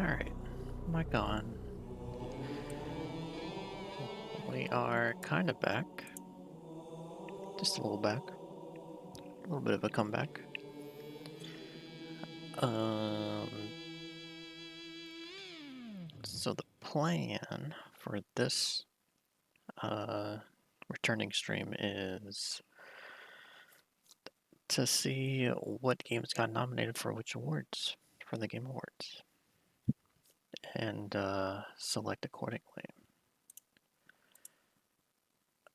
Alright, mic on. We are kind of back. Just a little back. A little bit of a comeback. Um, so the plan for this returning stream is to see what games got nominated for which awards for the Game Awards and select accordingly.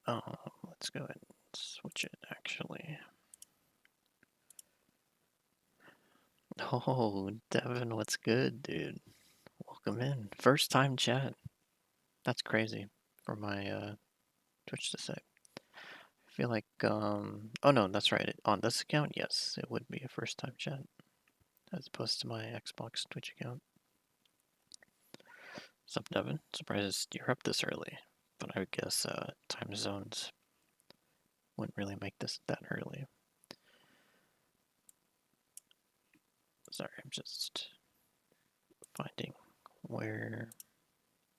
Let's go ahead and switch it actually. Oh, Devin, what's good, dude? Welcome in. First time chat. That's crazy for my Twitch to say. I feel like, oh no, that's right. On this account, yes, it would be a first time chat as opposed to my Xbox Twitch account. What's up, Devin? Surprised you're up this early, but I would guess time zones wouldn't really make this that early. Sorry, I'm just finding where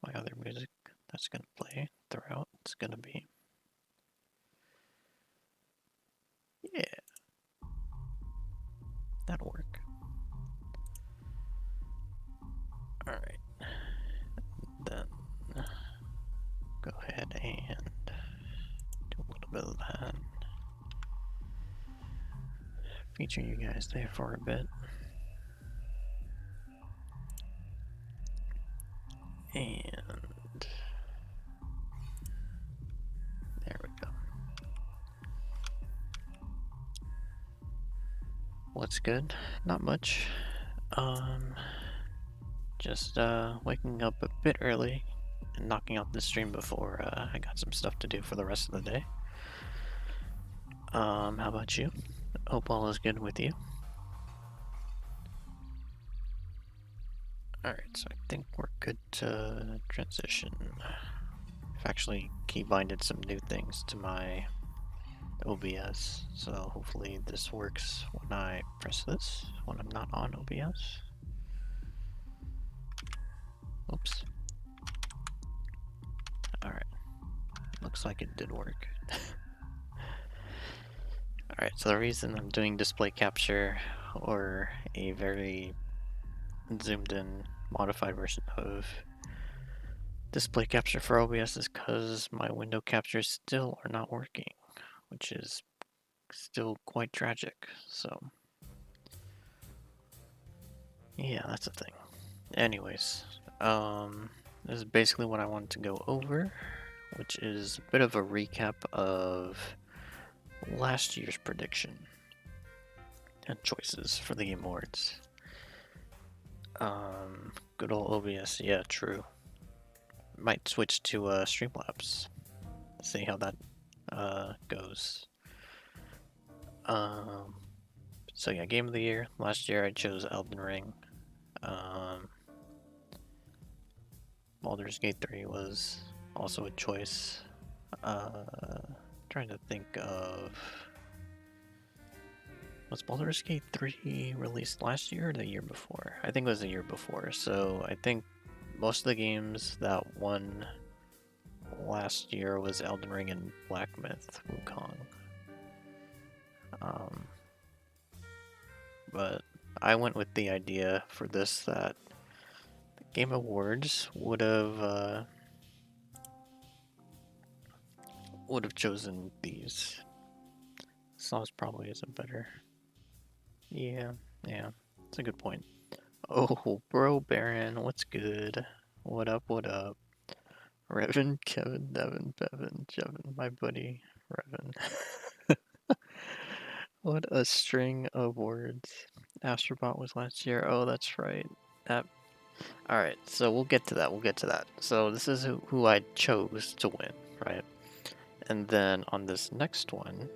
my other music that's gonna play throughout is gonna be. Yeah, that'll work. Alright, then go ahead and do a little bit of that. Feature you guys there for a bit. And there we go. What's good? Not much. Just waking up a bit early and knocking out the stream before I got some stuff to do for the rest of the day. How about you? Hope all is good with you. Alright, so I think we're good to transition. I've actually keybinded some new things to my OBS, so hopefully this works when I press this, when I'm not on OBS. Oops. Alright. Looks like it did work. Alright, so the reason I'm doing display capture, or a very zoomed in modified version of display capture for OBS, is because my window captures still are not working, which is still quite tragic, so yeah, that's a thing. Anyways, this is basically what I wanted to go over, which is a bit of a recap of last year's prediction and choices for the Game Awards. Good old OBS, yeah, true. Might switch to Streamlabs, see how that goes. So yeah, Game of the Year. Last year I chose Elden Ring. Baldur's Gate 3 was also a choice. Trying to think of... Was Baldur's Gate 3 released last year or the year before? I think it was the year before, so I think most of the games that won last year was Elden Ring and Black Myth Wukong. But I went with the idea for this that the Game Awards would have chosen these. Sauce probably isn't better. Yeah, it's a good point. Oh, bro, Baron, what's good? What up, what up? Revan, Kevin, Devin, Bevan, Jevin, my buddy, Revan. What a string of words. Astrobot was last year. Oh, that's right. That. Alright, so we'll get to that. So this is who I chose to win, right? And then on this next one,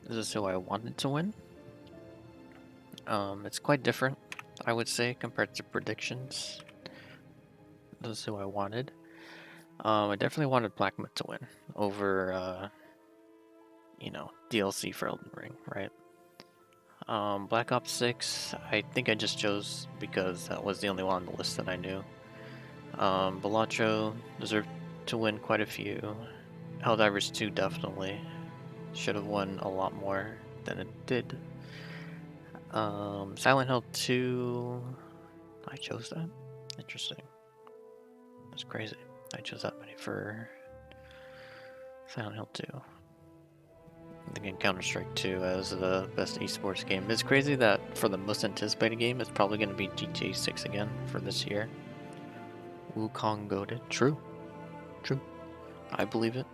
this is who I wanted to win. It's quite different, I would say, compared to predictions. This is who I wanted. I definitely wanted Black Myth to win over, DLC for Elden Ring, right? Black Ops 6, I think I just chose because that was the only one on the list that I knew. Balatro deserved to win quite a few. Helldivers 2 definitely should have won a lot more than it did. Silent Hill 2, I chose that. Interesting. That's crazy. I chose that many for Silent Hill 2. Again, Counter-Strike 2 as the best esports game. It's crazy that for the most anticipated game, it's probably going to be GTA 6 again for this year. Wukong goated. True. True. I believe it.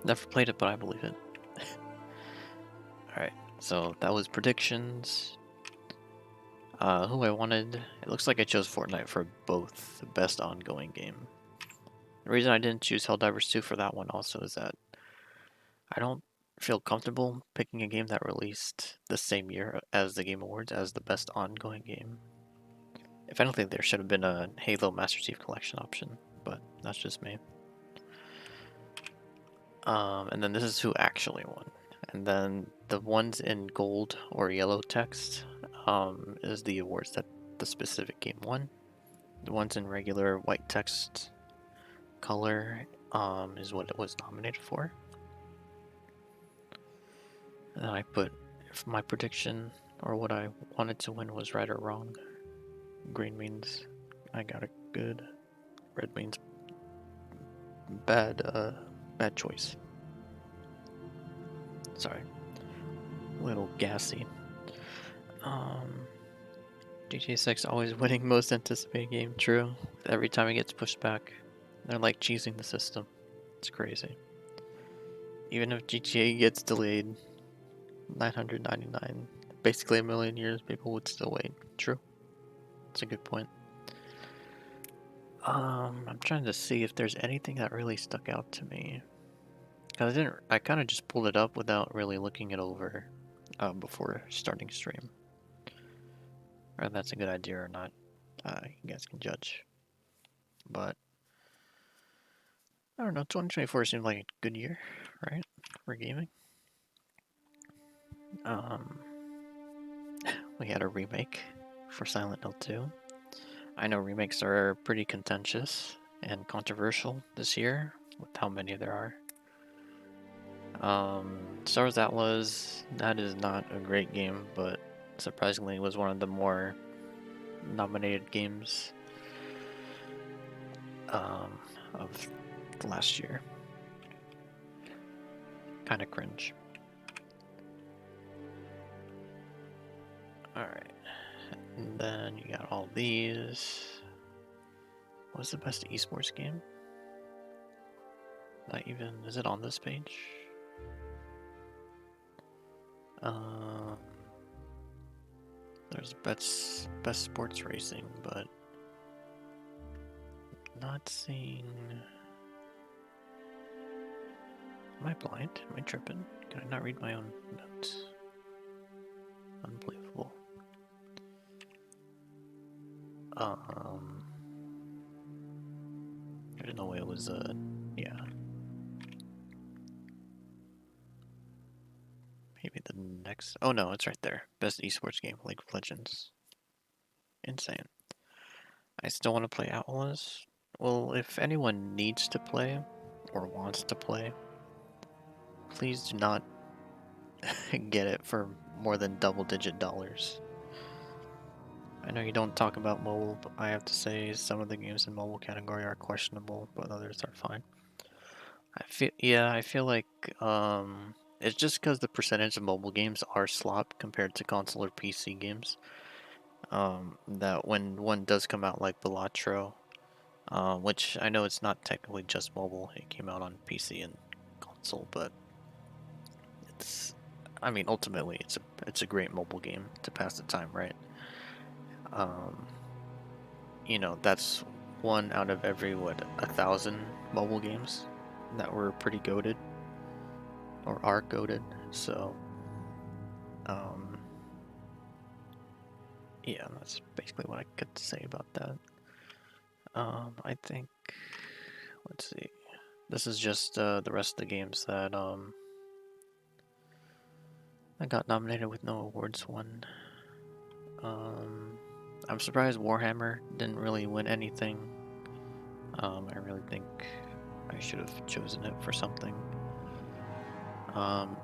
Never played it, but I believe it. Alright, so that was predictions. Who I wanted... It looks like I chose Fortnite for both the best ongoing game. The reason I didn't choose Helldivers 2 for that one also is that I don't feel comfortable picking a game that released the same year as the Game Awards as the best ongoing game. If anything, there should have been a Halo Master Chief Collection option, but that's just me. And then this is who actually won. And then the ones in gold or yellow text is the awards that the specific game won. The ones in regular white text color is what it was nominated for. And then I put if my prediction or what I wanted to win was right or wrong. Green means I got it good. Red means bad choice. Sorry. A little gassy. GTA 6 always winning most anticipated game, true. Every time it gets pushed back, they're like cheesing the system. It's crazy. Even if GTA gets delayed 999, basically a million years, people would still wait. True. It's a good point. I'm trying to see if there's anything that really stuck out to me. Cause I kind of just pulled it up without really looking it over before starting stream. Whether that's a good idea or not, you guys can judge. But I don't know, 2024 seemed like a good year, right, for gaming. We had a remake for Silent Hill 2. I know remakes are pretty contentious and controversial this year with how many there are. Star Wars Atlas, that is not a great game, but surprisingly it was one of the more nominated games of last year. Kind of cringe. Alright. And then you got all these. What's the best esports game? Not even, is it on this page? There's best sports racing, but not seeing. Am I blind? Am I tripping? Can I not read my own notes? Unbelievable. I didn't know it was yeah. Maybe the next. Oh no, it's right there. Best esports game, League of Legends. Insane. I still want to play Outlaws. Well, if anyone needs to play or wants to play, please do not get it for more than double-digit dollars. I know you don't talk about mobile, but I have to say some of the games in mobile category are questionable, but others are fine. I feel like it's just because the percentage of mobile games are slop compared to console or PC games. That when one does come out like Balatro, which I know it's not technically just mobile, it came out on PC and console, but it's, I mean, ultimately it's a great mobile game to pass the time, right? Um, you know, that's one out of every, what, 1,000 mobile games that were pretty goated or are goated. So, yeah, that's basically what I could say about that. I think, let's see, this is just the rest of the games that I got nominated with no awards won. I'm surprised Warhammer didn't really win anything. I really think I should have chosen it for something.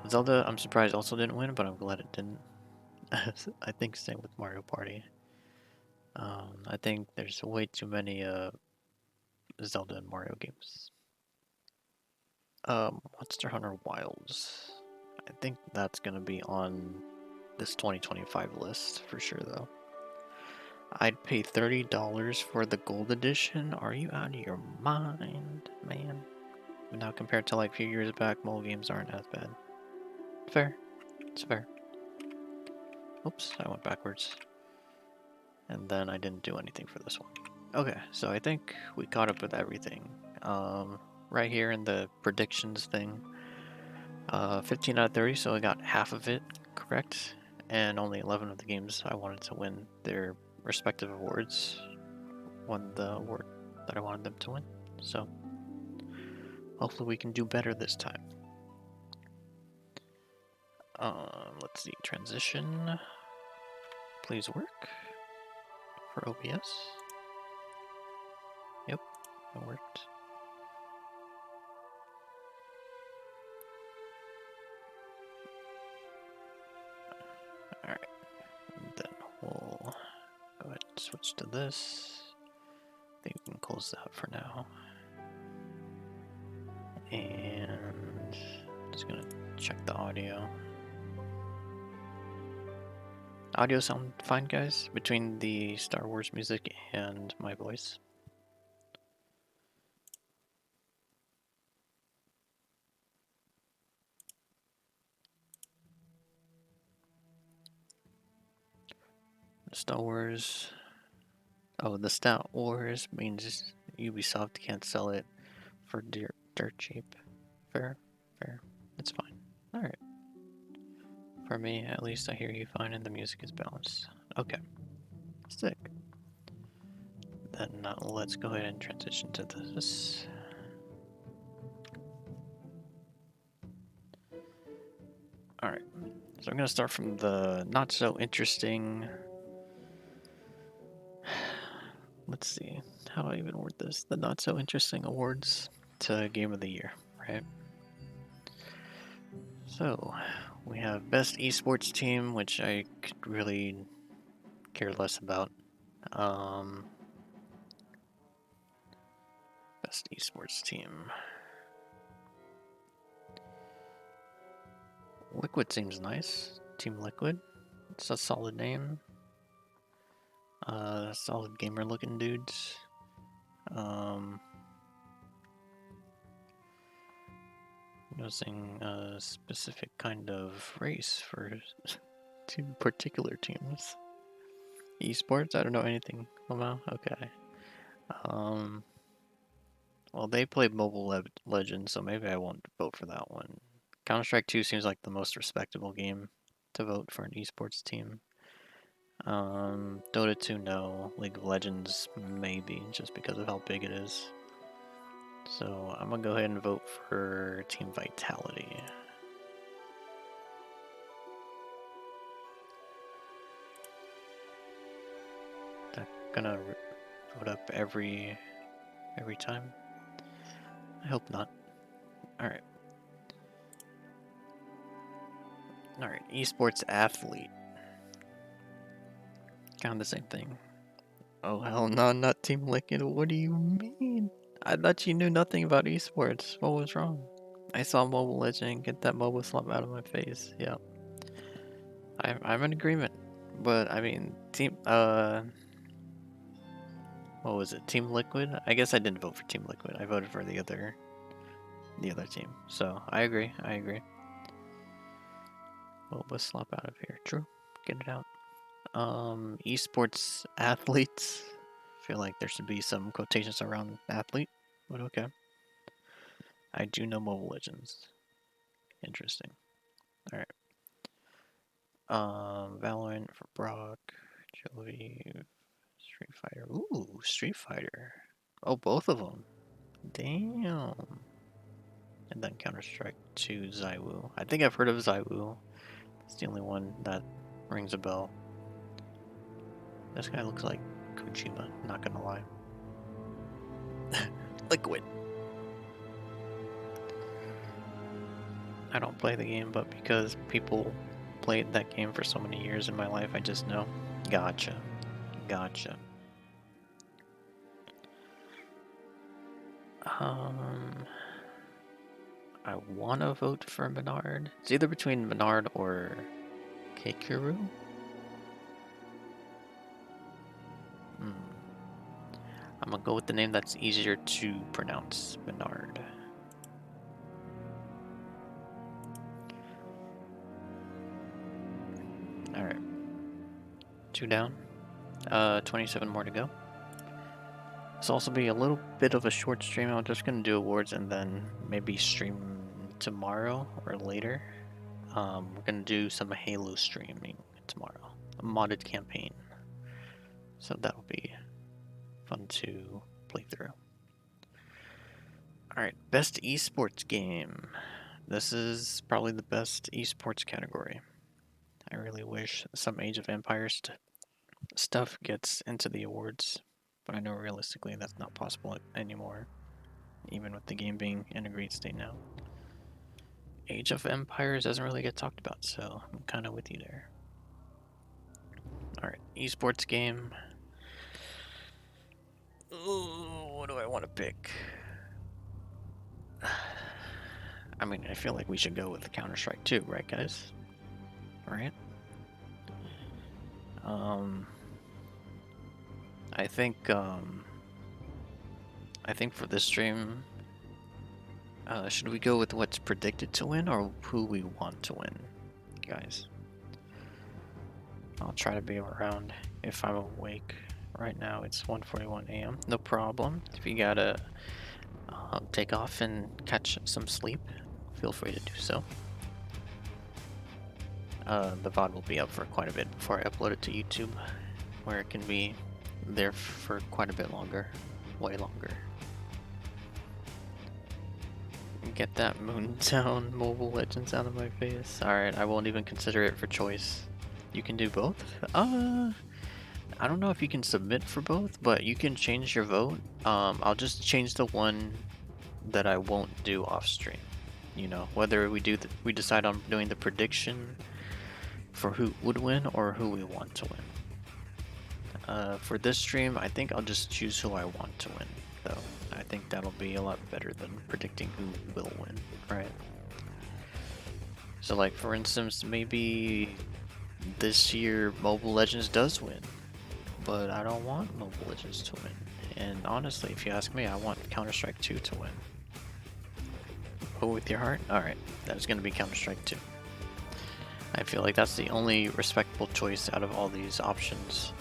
Zelda, I'm surprised also didn't win, but I'm glad it didn't. I think same with Mario Party. I think there's way too many Zelda and Mario games. Monster Hunter Wilds. I think that's gonna be on this 2025 list for sure, though. I'd pay $30 for the gold edition. Are you out of your mind, man? But now compared to like a few years back, mobile games aren't as bad. Fair. It's fair. Oops, I went backwards. And then I didn't do anything for this one. Okay, so I think we caught up with everything. Right here in the predictions thing, 15 out of 30, so I got half of it correct, and only 11 of the games I wanted to win their respective awards won the award that I wanted them to win. So hopefully we can do better this time. Let's see, transition. Please work for OBS. Yep, it worked. Alright, then we'll go ahead and switch to this. I think we can close that for now. And just gonna check the audio. Audio sound fine, guys, between the Star Wars music and my voice. Star Wars. Oh, the Star Wars means Ubisoft can't sell it for dirt cheap. Fair, fair. It's fine. Alright. For me, at least I hear you fine and the music is balanced. Okay. Sick. Then let's go ahead and transition to this. Alright. So I'm going to start from the not so interesting. Let's see. How do I even word this? The not so interesting awards to Game of the Year, right? So, we have Best Esports Team, which I could really care less about. Best Esports Team. Liquid seems nice. Team Liquid. It's a solid name. Solid gamer looking dudes. Noticing a specific kind of race for two particular teams. Esports? I don't know anything about. Okay. Well, they played Mobile Legends, so maybe I won't vote for that one. Counter-Strike 2 seems like the most respectable game to vote for an esports team. Dota 2, no. League of Legends, maybe, just because of how big it is. So I'm gonna go ahead and vote for Team Vitality. That gonna vote up every time? I hope not. Alright. Alright, esports athlete. Kind of the same thing. Oh hell no, not Team Liquid. What do you mean? I thought you knew nothing about esports. What was wrong? I saw Mobile Legend. Get that mobile slump out of my face. Yeah. I'm in agreement. But I mean, what was it? Team Liquid? I guess I didn't vote for Team Liquid. I voted for the other team. So I agree. Mobile slump out of here. True. Get it out. Esports athletes. Feel like there should be some quotations around athlete, but okay. I do know Mobile Legends. Interesting. Alright. Valorant for Brock, Joey, Street Fighter. Ooh, Street Fighter. Oh, both of them. Damn. And then Counter-Strike 2, ZywOo. I think I've heard of ZywOo. It's the only one that rings a bell. This guy looks like Kojima, not gonna lie. Liquid. I don't play the game, but because people played that game for so many years in my life, I just know. Gotcha. Gotcha. I want to vote for Menard. It's either between Menard or Keikuru. I'm gonna go with the name that's easier to pronounce, Menard. Alright. 2 down. 27 more to go. This will also be a little bit of a short stream. I'm just gonna do awards and then maybe stream tomorrow or later. We're gonna do some Halo streaming tomorrow. A modded campaign. So that'll be fun to play through. Alright, best esports game. This is probably the best esports category. I really wish some Age of Empires stuff gets into the awards, but I know realistically that's not possible anymore, even with the game being in a great state now. Age of Empires doesn't really get talked about, so I'm kind of with you there. Alright, esports game. Ooh, what do I want to pick? I mean, I feel like we should go with Counter-Strike 2, right, guys? Right? I think for this stream, should we go with what's predicted to win or who we want to win, guys? I'll try to be around if I'm awake. Right now it's 1:41 a.m. No problem. If you gotta take off and catch some sleep, feel free to do so. The VOD will be up for quite a bit before I upload it to YouTube, where it can be there for quite a bit longer, way longer. Get that Moontown Mobile Legends out of my face. Alright, I won't even consider it for choice. You can do both? I don't know if you can submit for both, but you can change your vote. I'll just change the one that I won't do off stream. You know, whether we decide on doing the prediction for who would win or who we want to win. For this stream, I think I'll just choose who I want to win, though. I think that'll be a lot better than predicting who will win, right? So like, for instance, maybe this year Mobile Legends does win, but I don't want Mobile Legends to win. And honestly, if you ask me, I want Counter-Strike 2 to win. Go with your heart? Alright, that is going to be Counter-Strike 2. I feel like that's the only respectable choice out of all these options.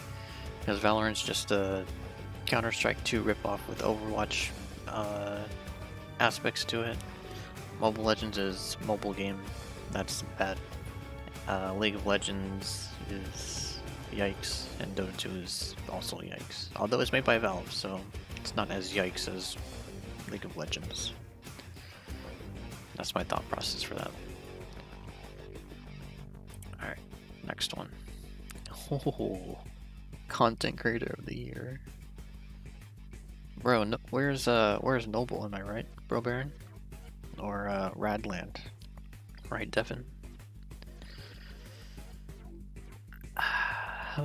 Because Valorant's just a Counter-Strike 2 ripoff with Overwatch aspects to it. Mobile Legends is mobile game. That's bad. League of Legends is yikes, and Dota 2 is also yikes. Although it's made by Valve, so it's not as yikes as League of Legends. That's my thought process for that. Alright, next one. Oh, Content Creator of the Year. Bro, no, where's Noble, am I right? Bro Baron? Or Radland? Right, Devin?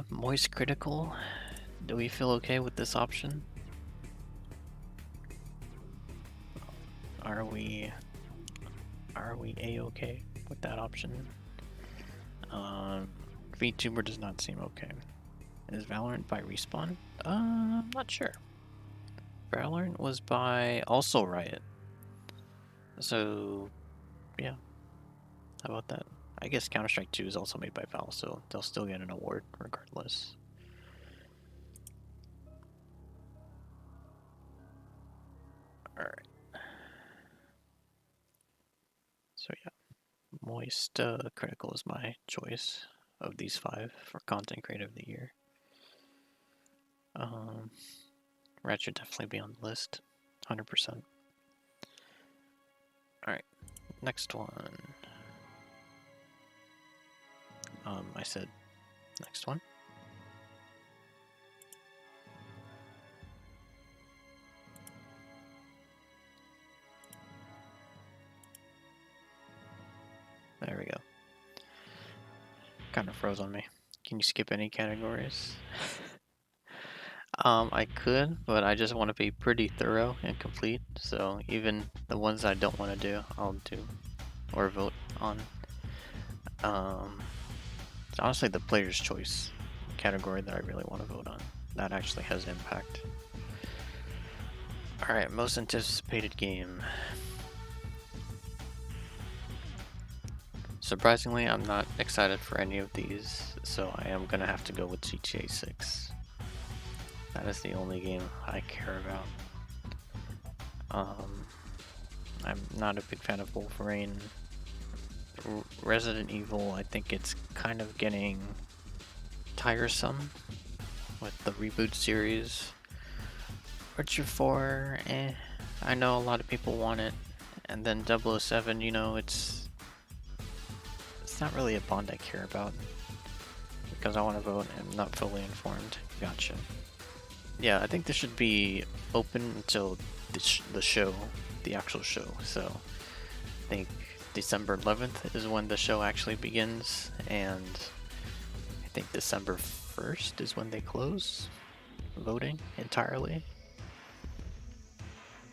Moist Critical? Do we feel okay with this option? Are we a-okay with that option? VTuber does not seem okay. Is Valorant by Respawn? I'm not sure. Valorant was by also Riot. So, yeah. How about that? I guess Counter-Strike 2 is also made by Valve, so they'll still get an award regardless. Alright. So yeah, Moist Critical is my choice of these 5 for Content Creator of the Year. Red should definitely be on the list, 100%. Alright, next one. I said next one. There we go. Kind of froze on me. Can you skip any categories? I could, but I just want to be pretty thorough and complete. So even the ones I don't want to do, I'll do or vote on. It's honestly the player's choice category that I really want to vote on. That actually has impact. Alright, most anticipated game. Surprisingly, I'm not excited for any of these, so I am gonna have to go with GTA 6. That is the only game I care about. I'm not a big fan of Wolverine. Resident Evil, I think it's kind of getting tiresome with the reboot series. Witcher 4, I know a lot of people want it. And then 007, you know, it's not really a Bond I care about. Because I want to vote and I'm not fully informed. Gotcha. Yeah, I think this should be open until the show, the actual show. So I think December 11th is when the show actually begins, and I think December 1st is when they close voting entirely.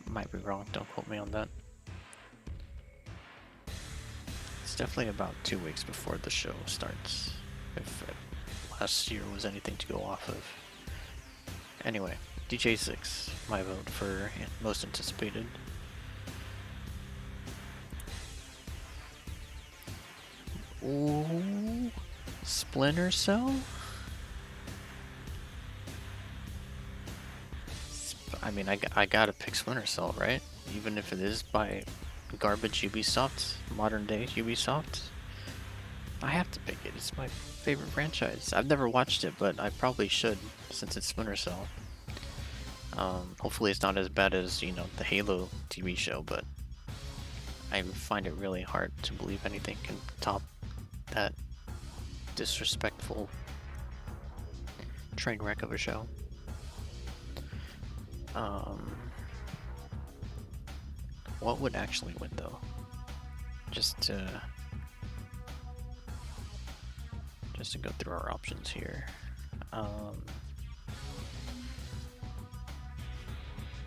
Might be wrong, don't quote me on that. It's definitely about 2 weeks before the show starts, if last year was anything to go off of. Anyway, GTA 6, my vote for most anticipated. Ooh, Splinter Cell? I mean, I gotta pick Splinter Cell, right? Even if it is by garbage Ubisoft, modern day Ubisoft. I have to pick it. It's my favorite franchise. I've never watched it, but I probably should, since it's Splinter Cell. Hopefully it's not as bad as, you know, the Halo TV show, but I find it really hard to believe anything can top that disrespectful train wreck of a show. What would actually win though? Just to go through our options here.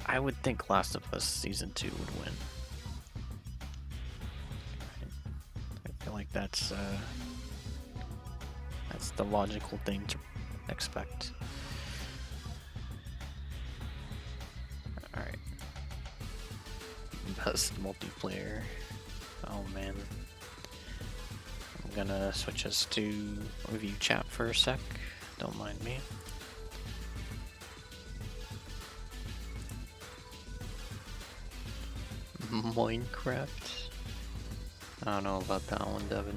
I would think Last of Us Season 2 would win. I feel like that's the logical thing to expect. Alright. Best multiplayer. Oh man. I'm gonna switch us to review chat for a sec. Don't mind me. Minecraft. I don't know about that one, Devin.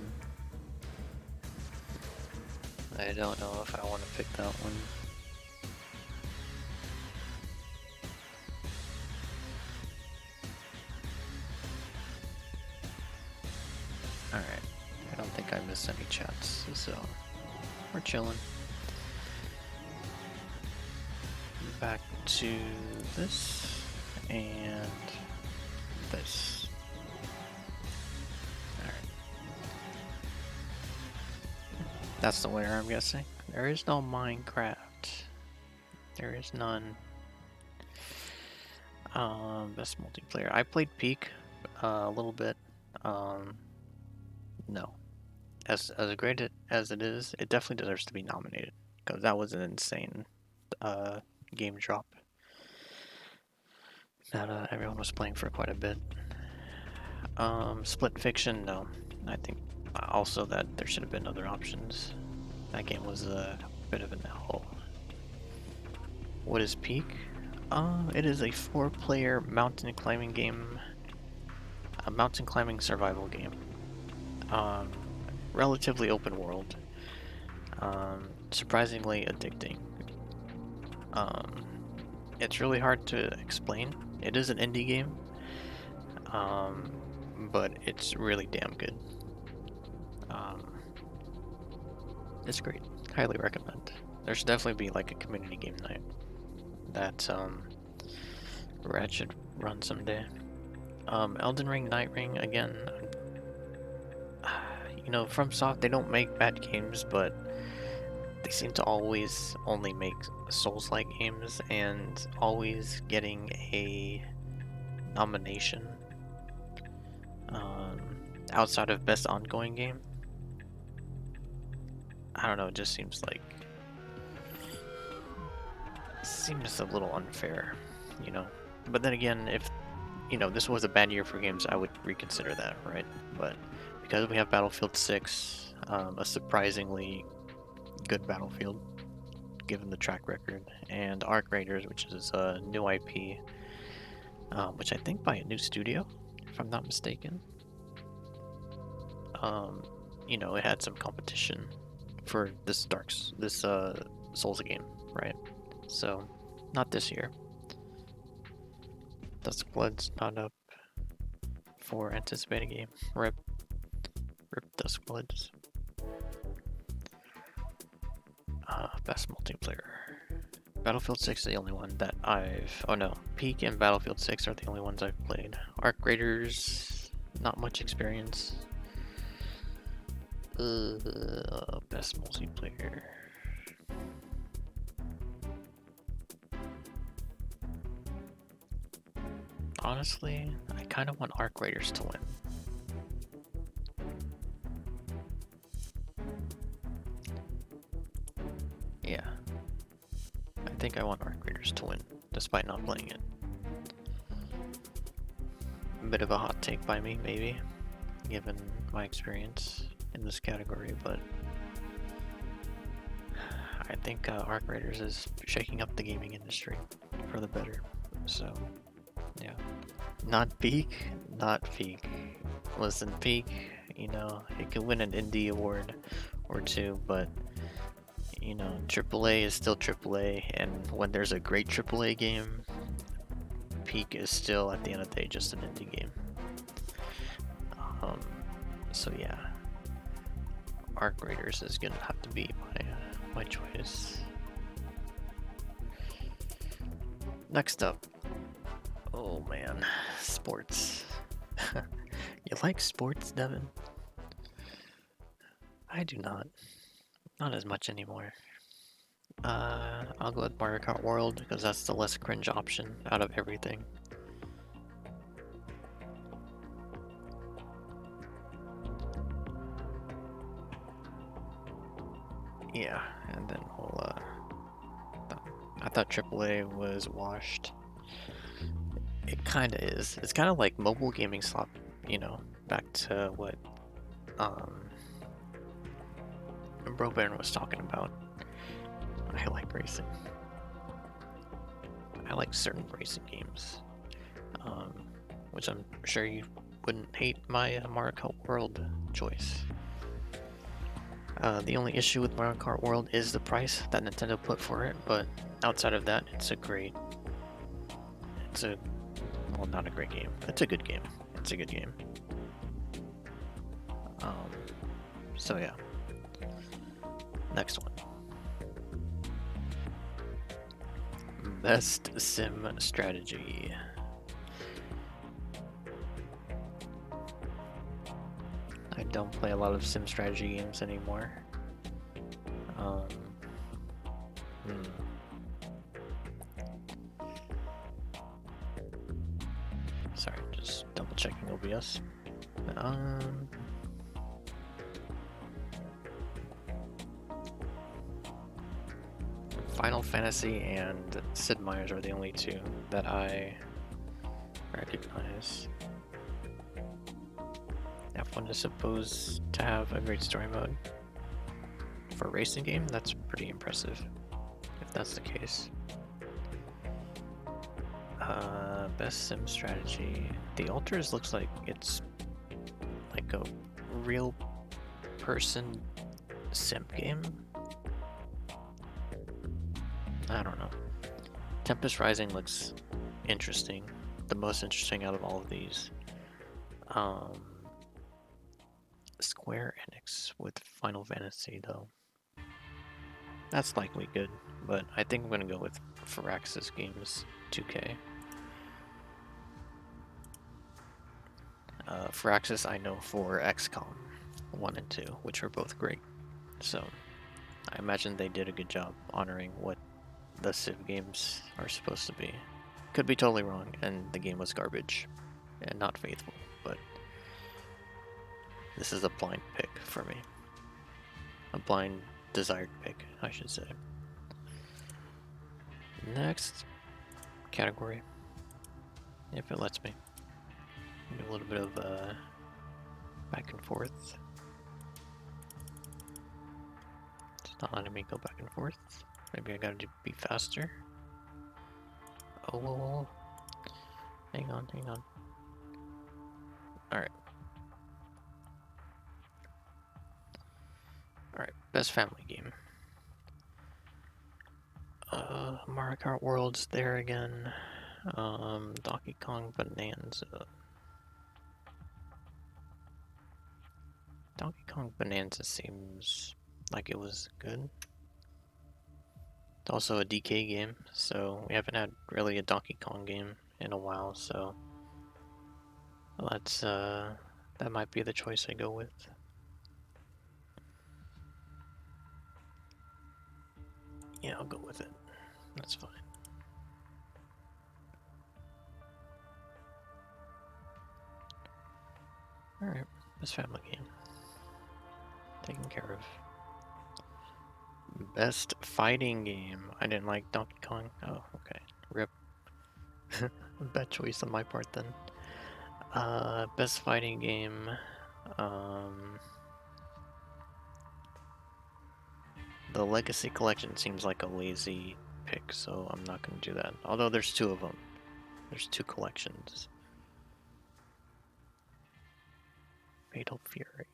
I don't know if I want to pick that one. Alright, I don't think I missed any chats, so we're chilling. Back to this and this. Alright. That's the winner, I'm guessing. There is no Minecraft. There is none. Best multiplayer. I played Peak a little bit. No. As great as it is, it definitely deserves to be nominated. Because that was an insane game drop that everyone was playing for quite a bit. Split Fiction, no. I think also that there should have been other options. That game was a bit of an hole. What is Peak? It is a 4-player mountain climbing game. A mountain climbing survival game. Relatively open world. Surprisingly addicting. It's really hard to explain. It is an indie game. But it's really damn good. It's great. Highly recommend. There should definitely be like a community game night that Red should run someday. Elden Ring, Night Ring, again, you know, FromSoft, they don't make bad games, but they seem to always only make Souls-like games and always getting a nomination um, outside of Best Ongoing Game. I don't know, it just seems a little unfair, you know. But then again, if you know this was a bad year for games, I would reconsider that, right? But because we have Battlefield 6, a surprisingly good Battlefield given the track record, and Arc Raiders, which is a new IP, which I think by a new studio, if I'm not mistaken. You know, it had some competition for this Souls game, right? So, not this year. Duskblood's not up for anticipated game. Rip Duskbloods. Best multiplayer. Battlefield 6 is the only one that I've... Oh no, Peak and Battlefield 6 are the only ones I've played. Arc Raiders, not much experience. Best multiplayer. Honestly, I kind of want Arc Raiders to win. Yeah. I think I want Arc Raiders to win, despite not playing it. A bit of a hot take by me, maybe, given my experience in this category, but I think Arc Raiders is shaking up the gaming industry for the better. So, yeah. Not Peak, not Peak. Listen, Peak, you know, it could win an indie award or two, but you know, AAA is still AAA, and when there's a great AAA game, Peak is still, at the end of the day, just an indie game. So yeah, Arc Raiders is gonna have to be my choice. Next up, oh man, sports. You like sports, Devin? I do not. Not as much anymore. I'll go with Mario Kart World because that's the less cringe option out of everything. Yeah, and then we'll, I thought AAA was washed. It kinda is. It's kinda like mobile gaming slot, you know, back to what, Bro Baron was talking about. I like racing. I like certain racing games. Which I'm sure you wouldn't hate my Mario Kart World choice. The only issue with Mario Kart World is the price that Nintendo put for it, but outside of that, it's well, not a great game. It's a good game. It's a good game. So yeah. Next one. Best sim strategy. I don't play a lot of sim strategy games anymore. Sorry, just double checking OBS. Final Fantasy and Sid Meier's are the only two that I recognize. F1 is supposed to have a great story mode. For a racing game, that's pretty impressive, if that's the case. Best sim strategy. The Alters looks like it's like a real person sim game. I don't know. Tempest Rising looks interesting. The most interesting out of all of these. Square Enix with Final Fantasy though. That's likely good, but I think I'm gonna go with Firaxis Games 2K. Firaxis I know for XCOM 1 and 2, which were both great. So I imagine they did a good job honoring what the Civ games are supposed to be. Could be totally wrong, and the game was garbage and not faithful, but this is a blind pick for me. A blind desired pick, I should say. Next category, if it lets me. A little bit of back and forth. It's not letting me go back and forth. Maybe I gotta be faster. Oh, whoa, whoa. Hang on, hang on. Alright. Alright, best family game. Mario Kart World's there again. Donkey Kong Bonanza. Donkey Kong Bonanza seems like it was good. It's also a DK game, so we haven't had really a Donkey Kong game in a while, so let's that might be the choice I go with. Yeah, I'll go with it. That's fine. Alright, best family game. Taken care of. Best fighting game. I didn't like Donkey Kong. Oh, okay. RIP. Bad choice on my part then. Best fighting game. The Legacy Collection seems like a lazy pick, so I'm not going to do that. Although there's two of them. There's two collections. Fatal Fury.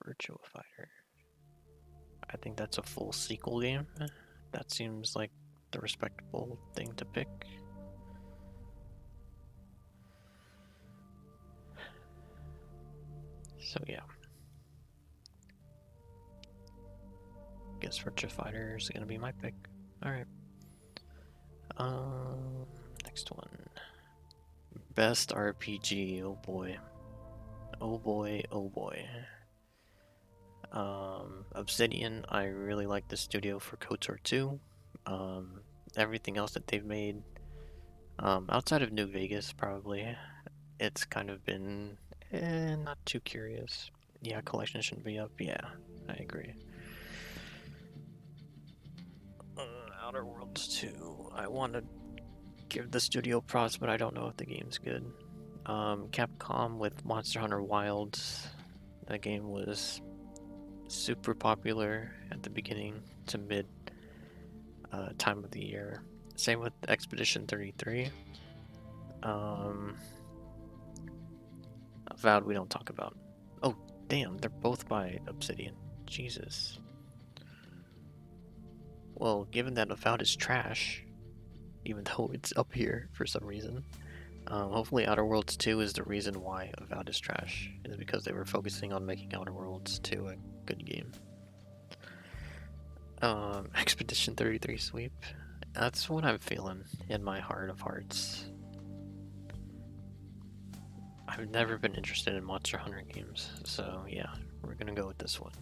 Virtua Fighter. I think that's a full sequel game. That seems like the respectable thing to pick. So yeah. Guess Virtua Fighter is gonna be my pick. Alright. Next one. Best RPG, oh boy. Oh boy, oh boy. Obsidian, I really like the studio for KOTOR 2. Everything else that they've made, outside of New Vegas probably, it's kind of been not too curious. Yeah, collection shouldn't be up. Yeah, I agree. Outer Worlds 2. I want to give the studio props, but I don't know if the game's good. Capcom with Monster Hunter Wilds. That game was super popular at the beginning to mid time of the year. Same with Expedition 33. Avowed we don't talk about. Oh, damn, they're both by Obsidian. Jesus. Well, given that Avowed is trash, even though it's up here for some reason, hopefully Outer Worlds 2 is the reason why Avowed is trash, is because they were focusing on making Outer Worlds 2 a good game. Expedition 33 sweep. That's what I'm feeling in my heart of hearts. I've never been interested in Monster Hunter games, so yeah, we're gonna go with this one.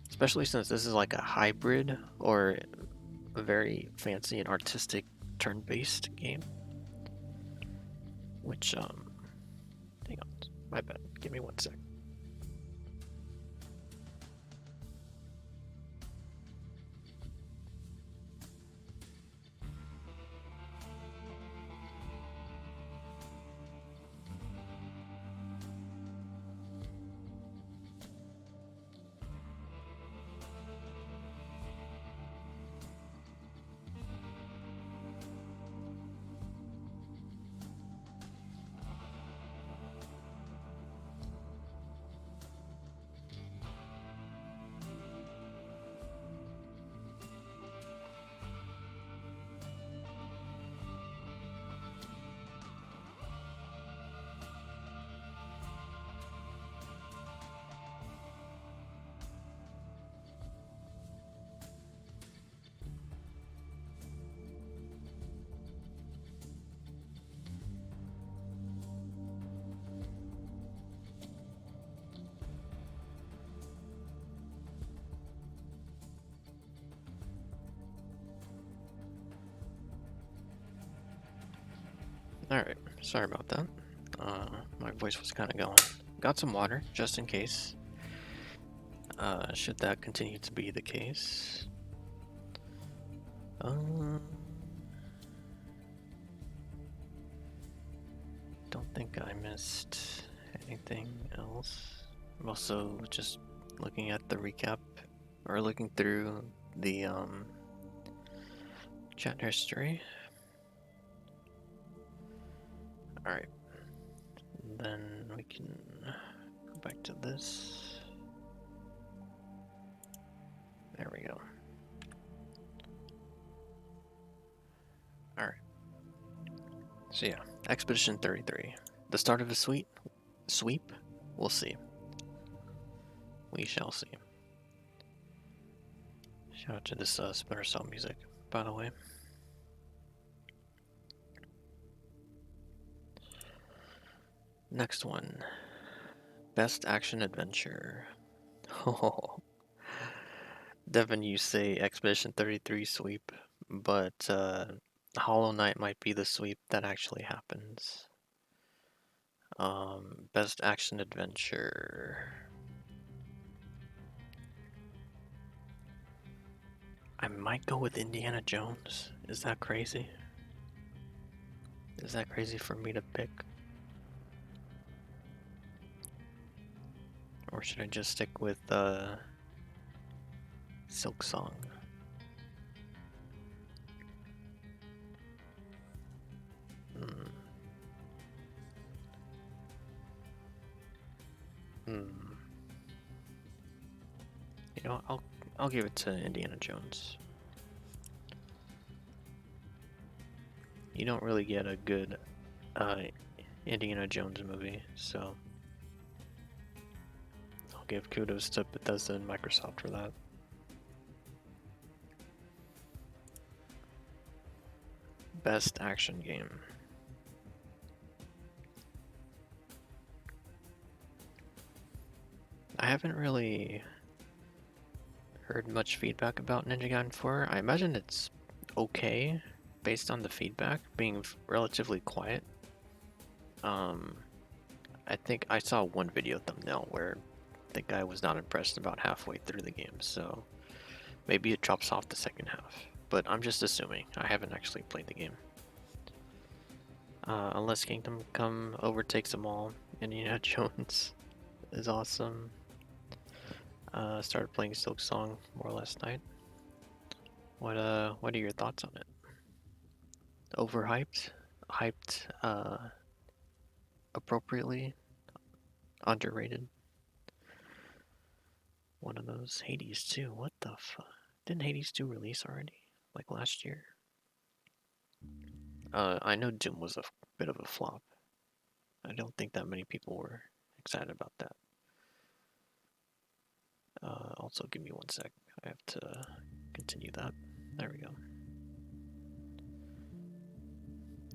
Especially since this is like a hybrid or a very fancy and artistic turn-based game. Which, hang on, my bad. Give me 1 sec. Alright, sorry about that. My voice was kind of going. Got some water, just in case. Should that continue to be the case. Don't think I missed anything else. I'm also just looking at the recap, or looking through the chat history. Alright, then we can go back to this. There we go. Alright. So yeah, Expedition 33. The start of a sweep? We'll see. We shall see. Shout out to this Splinter Cell music, by the way. Next one. Best Action Adventure. Oh. Devin, you say Expedition 33 sweep, but Hollow Knight might be the sweep that actually happens. Best Action Adventure. I might go with Indiana Jones. Is that crazy? Is that crazy for me to pick? Or should I just stick with Silk Song? You know, I'll give it to Indiana Jones. You don't really get a good Indiana Jones movie, so I'll give kudos to Bethesda and Microsoft for that. Best action game. I haven't really heard much feedback about Ninja Gaiden 4. I imagine it's okay based on the feedback being relatively quiet. I think I saw one video thumbnail where the guy was not impressed about halfway through the game, so maybe it drops off the second half. But I'm just assuming. I haven't actually played the game. Unless Kingdom Come overtakes them all, Indiana Jones is awesome. Started playing Silk Song more last night. What are your thoughts on it? Overhyped? Hyped appropriately? Underrated? One of those. Hades 2, what the fuck? Didn't Hades 2 release already? Like last year? I know Doom was a bit of a flop. I don't think that many people were excited about that. Also, give me one sec. I have to continue that. There we go.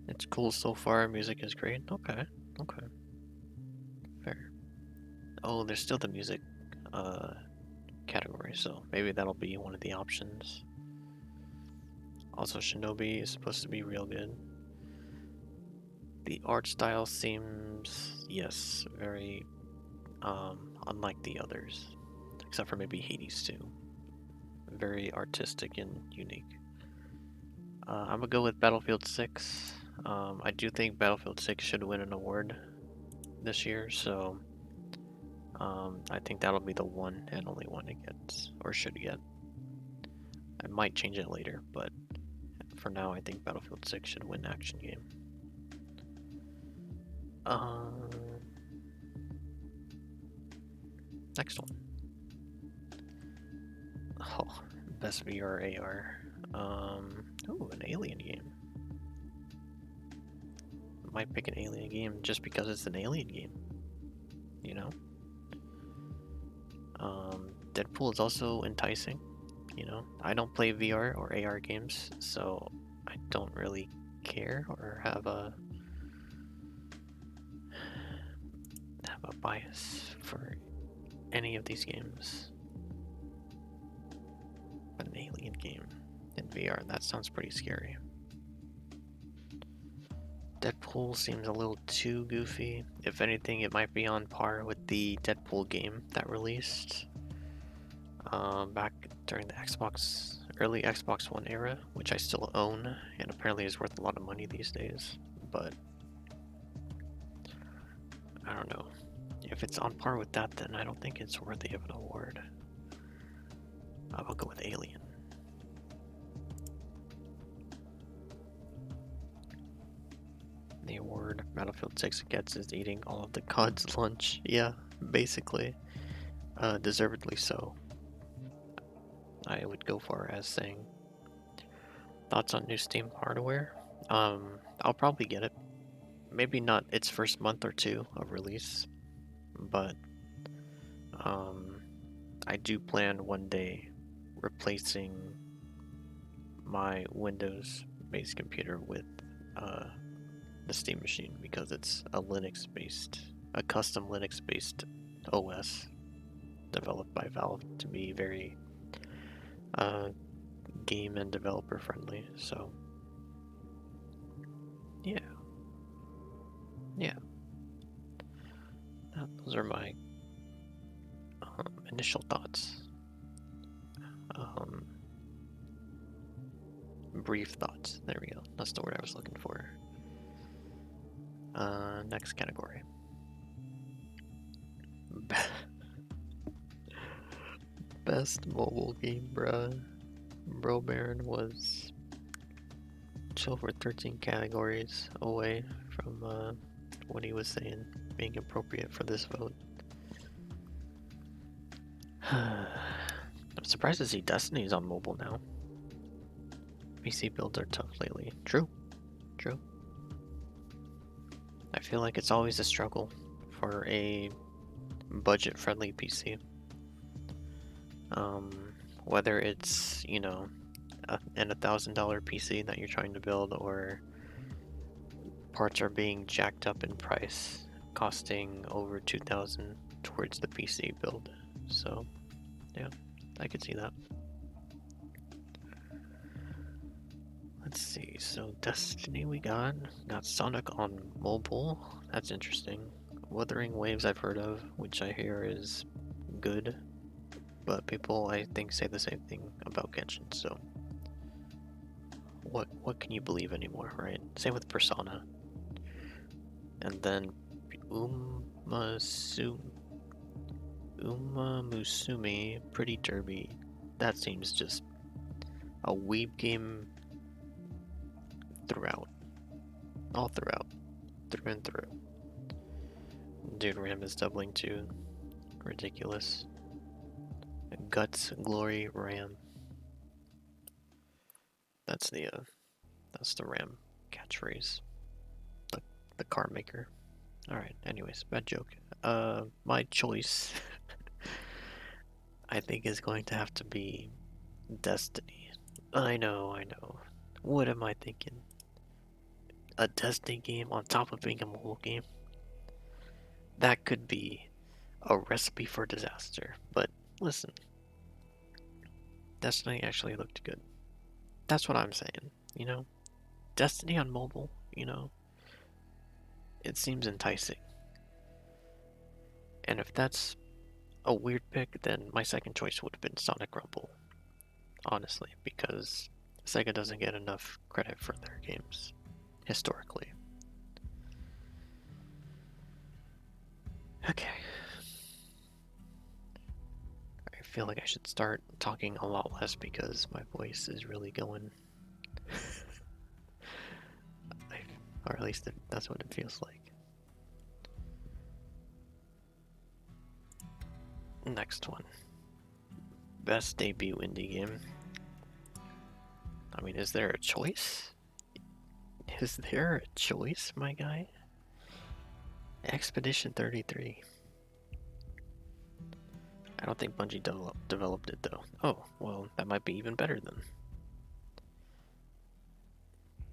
It's cool so far. Music is great. Okay. Okay. Fair. Oh, there's still the music category, so maybe that'll be one of the options. Also, Shinobi is supposed to be real good. The art style seems, yes, very unlike the others, except for maybe Hades 2. Very artistic and unique. I'm gonna go with Battlefield 6. I do think Battlefield 6 should win an award this year, so I think that'll be the one and only one it gets, or should get. I might change it later, but for now I think Battlefield 6 should win action game. Next one. Oh, best VR AR. Oh, an Alien game. Might pick an Alien game just because it's an Alien game. You know? Deadpool is also enticing. You know, I don't play VR or AR games, so I don't really care or have a bias for any of these games. An Alien game in VR, that sounds pretty scary. Deadpool seems a little too goofy. If anything, it might be on par with the Deadpool game that released back during the early Xbox One era, which I still own, and apparently is worth a lot of money these days. But I don't know. If it's on par with that, then I don't think it's worthy of an award. I'll go with Alien. The award Battlefield 6 gets is eating all of the COD's lunch. Yeah, basically. Deservedly so. I would go far as saying. Thoughts on new Steam hardware? I'll probably get it. Maybe not its first month or two of release, but I do plan one day replacing my Windows-based computer with the Steam machine because it's a custom Linux-based OS developed by Valve to be very game and developer friendly. So yeah, those are my initial thoughts. Brief thoughts. There we go. That's the word I was looking for. Next category. Best mobile game, bruh. Bro Baron was 12 or 13 categories away from what he was saying being appropriate for this vote. I'm surprised to see Destiny's on mobile now. PC builds are tough lately. True. I feel like it's always a struggle for a budget-friendly PC. Whether it's, an $1,000 PC that you're trying to build, or parts are being jacked up in price, costing over $2,000 towards the PC build. So, yeah, I could see that. Let's see, so Destiny we got Sonic on mobile, that's interesting. Wuthering Waves I've heard of, which I hear is good, but people I think say the same thing about Genshin, so what can you believe anymore, right? Same with Persona. And then Musume Pretty Derby, that seems just a weeb game all through and through. Dude, RAM is doubling too. Ridiculous. Guts, glory, RAM. That's the RAM catchphrase. The car maker. Alright, anyways, bad joke. My choice I think is going to have to be Destiny. I know. What am I thinking? A Destiny game on top of being a mobile game? That could be a recipe for disaster. But listen, Destiny actually looked good. That's what I'm saying, Destiny on mobile, it seems enticing. And if that's a weird pick, then my second choice would have been Sonic Rumble. Honestly, because Sega doesn't get enough credit for their games, historically. Okay. I feel like I should start talking a lot less because my voice is really going. Or at least that's what it feels like. Next one. Best debut indie game. I mean, is there a choice? Is there a choice, my guy? Expedition 33. I don't think Bungie developed it though. Oh, well, that might be even better then.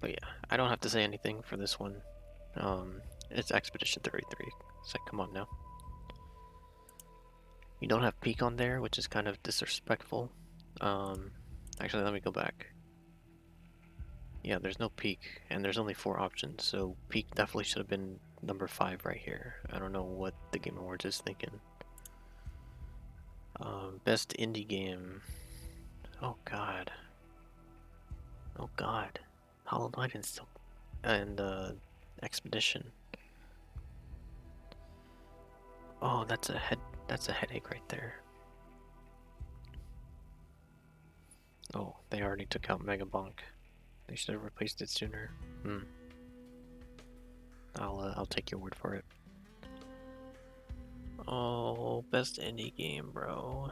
But yeah, I don't have to say anything for this one. It's Expedition 33. So come on now. You don't have Peak on there, which is kind of disrespectful. Actually, let me go back. Yeah, there's no Peak, and there's only 4 options, so Peak definitely should have been number 5 right here. I don't know what the Game Awards is thinking. Best indie game. Oh god. Oh god. Hollow Knight and still and Expedition. Oh, that's a headache right there. Oh, they already took out Megabonk. They should have replaced it sooner. I'll take your word for it. Oh, best indie game, bro.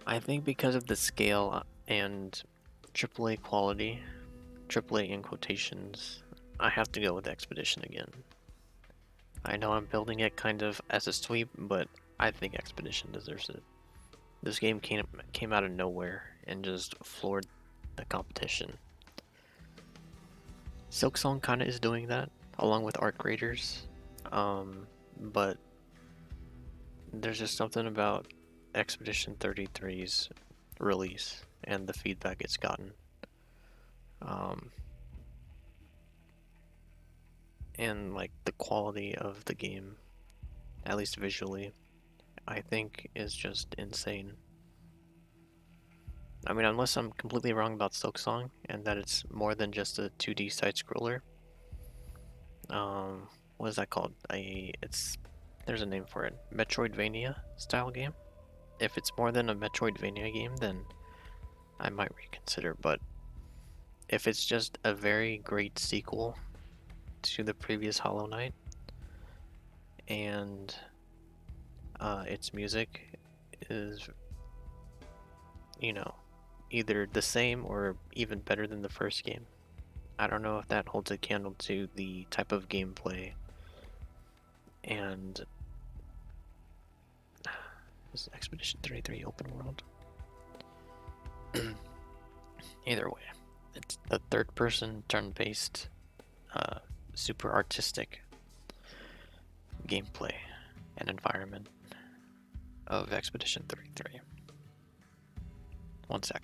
I think because of the scale and AAA quality, AAA in quotations, I have to go with Expedition again. I know I'm building it kind of as a sweep, but I think Expedition deserves it. This game came out of nowhere and just floored the competition. Silksong kind of is doing that, along with Art Graders, but there's just something about Expedition 33's release and the feedback it's gotten. And like the quality of the game, at least visually, I think is just insane. I mean, unless I'm completely wrong about Silksong and that it's more than just a 2D side scroller. What is that called? There's a name for it. Metroidvania style game. If it's more than a Metroidvania game, then I might reconsider. But if it's just a very great sequel to the previous Hollow Knight, and its music is, you know, either the same or even better than the first game. I don't know if that holds a candle to the type of gameplay and this Expedition 33 open world. Either way, it's the third person turn-based super artistic gameplay and environment of Expedition 33. One sec.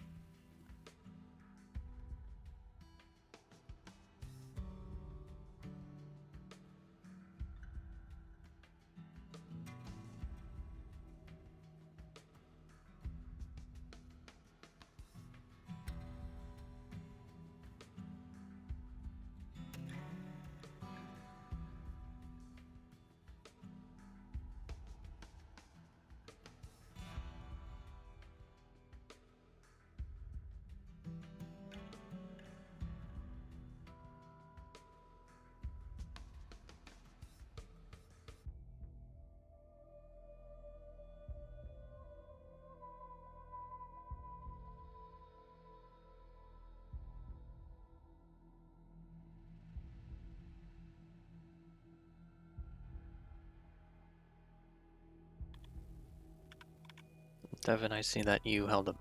Devin, I see that you held up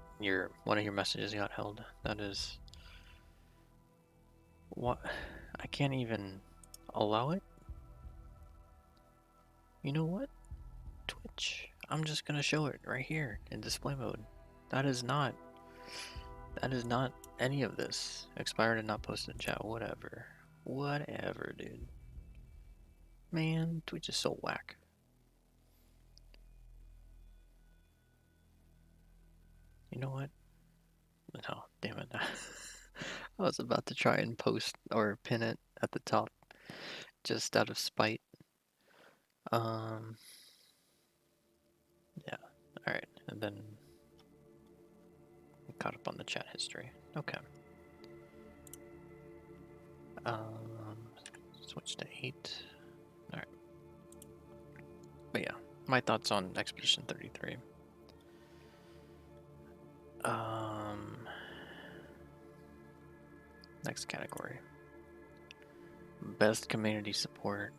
one of your messages got held. That is what I can't even allow it. You know what? Twitch. I'm just gonna show it right here in display mode. That is not any of this. Expired and not posted in chat. Whatever. Whatever, dude. Man, Twitch is so whack. You know what? No, damn it. I was about to try and post or pin it at the top just out of spite. Yeah. Alright, and then caught up on the chat history. Okay. Switch to 8. Alright. But yeah, my thoughts on Expedition 33. Next category. Best community support.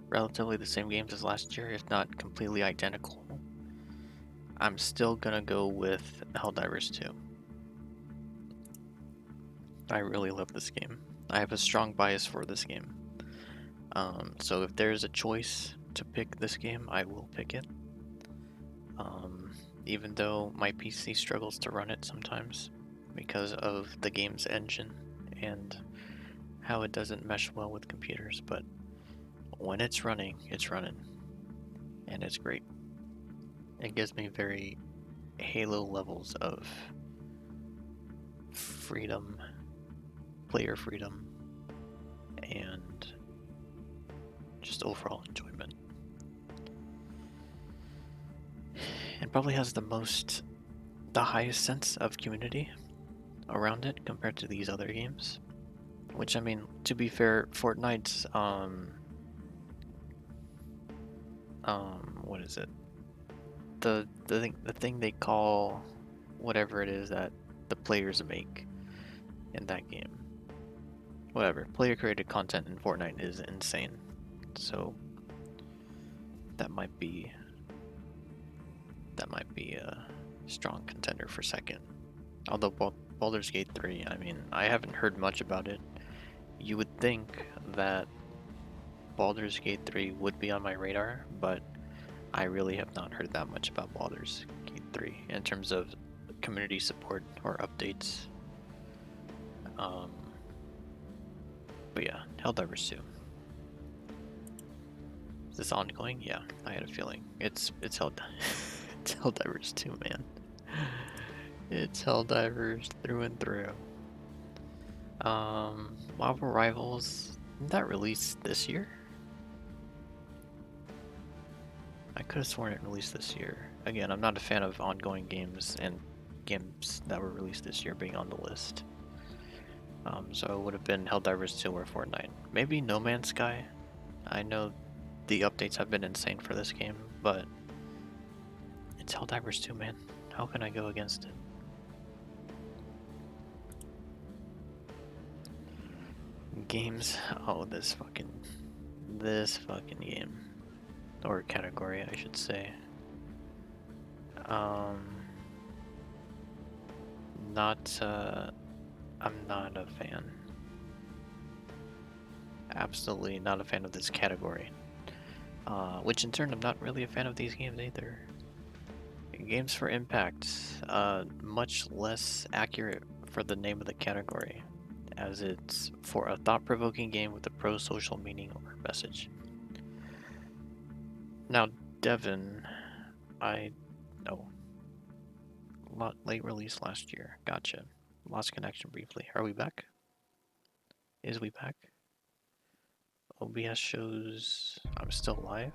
Relatively the same games as last year, if not completely identical. I'm still gonna go with Helldivers 2. I really love this game. I have a strong bias for this game. So if there's a choice to pick this game, I will pick it. Even though my PC struggles to run it sometimes because of the game's engine and how it doesn't mesh well with computers, but when it's running, and it's great. It gives me very Halo levels of freedom, player freedom, and just overall enjoyment. It probably has the highest sense of community around it compared to these other games. Which, I mean, to be fair, Fortnite's what is it? The thing they call whatever it is that the players make in that game. Whatever. Player created content in Fortnite is insane. So that might be a strong contender for second. Although Baldur's Gate 3, I mean, I haven't heard much about it. You would think that Baldur's Gate 3 would be on my radar, but I really have not heard that much about Baldur's Gate 3 in terms of community support or updates. But yeah, Helldivers 2. Is this ongoing? Yeah, I had a feeling. It's Helldivers 2, man. It's Helldivers through and through. Marvel Rivals, didn't that release this year? I could have sworn it released this year. Again, I'm not a fan of ongoing games and games that were released this year being on the list. So it would have been Helldivers 2 or Fortnite. Maybe No Man's Sky. I know the updates have been insane for this game, but it's Helldivers 2, man. How can I go against it? Games. Oh, this fucking game. Or category, I should say. I'm not a fan. Absolutely not a fan of this category. Which in turn, I'm not really a fan of these games either. Games for Impact, much less accurate for the name of the category, as it's for a thought-provoking game with a pro-social meaning or message. Now, Devin, late release last year. Gotcha. Lost connection briefly. Are we back? Is we back? OBS shows I'm still live,